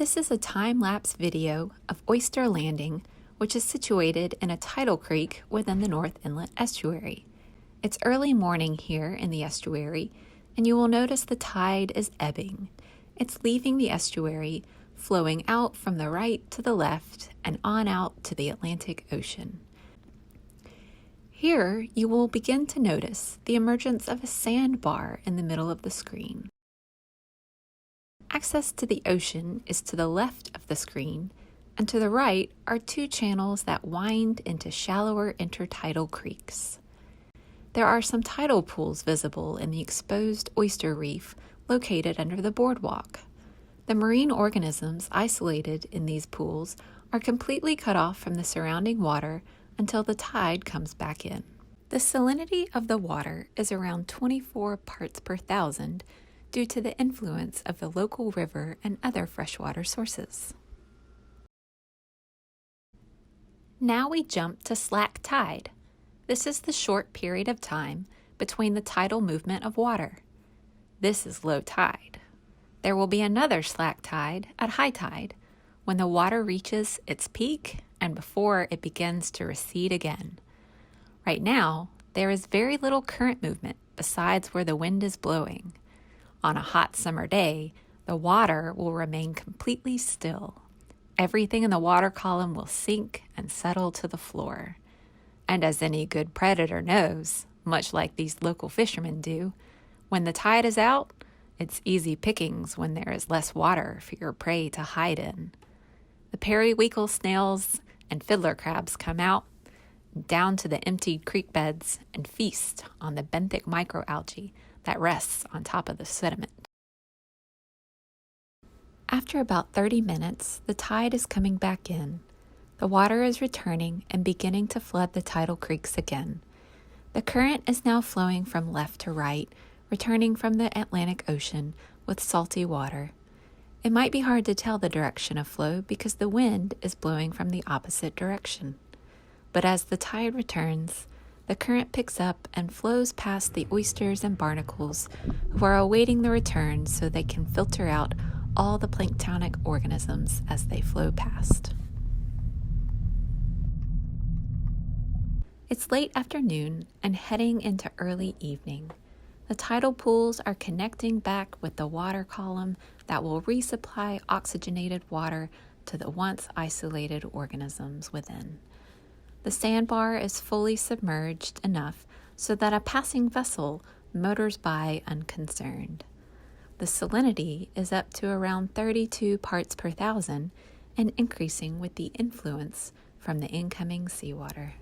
This is a time-lapse video of Oyster Landing, which is situated in a tidal creek within the North Inlet Estuary. It's early morning here in the estuary, and you will notice the tide is ebbing. It's leaving the estuary, flowing out from the right to the left and on out to the Atlantic Ocean. Here, you will begin to notice the emergence of a sandbar in the middle of the screen. Access to the ocean is to the left of the screen, and to the right are two channels that wind into shallower intertidal creeks. There are some tidal pools visible in the exposed oyster reef located under the boardwalk. The marine organisms isolated in these pools are completely cut off from the surrounding water until the tide comes back in. The salinity of the water is around 24 parts per thousand due to the influence of the local river and other freshwater sources. Now we jump to slack tide. This is the short period of time between the tidal movement of water. This is low tide. There will be another slack tide at high tide, when the water reaches its peak and before it begins to recede again. Right now, there is very little current movement besides where the wind is blowing. On a hot summer day, the water will remain completely still. Everything in the water column will sink and settle to the floor. And as any good predator knows, much like these local fishermen do, when the tide is out, it's easy pickings when there is less water for your prey to hide in. The periwinkle snails and fiddler crabs come out, down to the emptied creek beds, and feast on the benthic microalgae that rests on top of the sediment. After about 30 minutes, the tide is coming back in. The water is returning and beginning to flood the tidal creeks again. The current is now flowing from left to right, returning from the Atlantic Ocean with salty water. It might be hard to tell the direction of flow because the wind is blowing from the opposite direction. But as the tide returns, the current picks up and flows past the oysters and barnacles who are awaiting the return so they can filter out all the planktonic organisms as they flow past. It's late afternoon and heading into early evening. The tidal pools are connecting back with the water column that will resupply oxygenated water to the once isolated organisms within. The sandbar is fully submerged enough so that a passing vessel motors by unconcerned. The salinity is up to around 32 parts per thousand and increasing with the influence from the incoming seawater.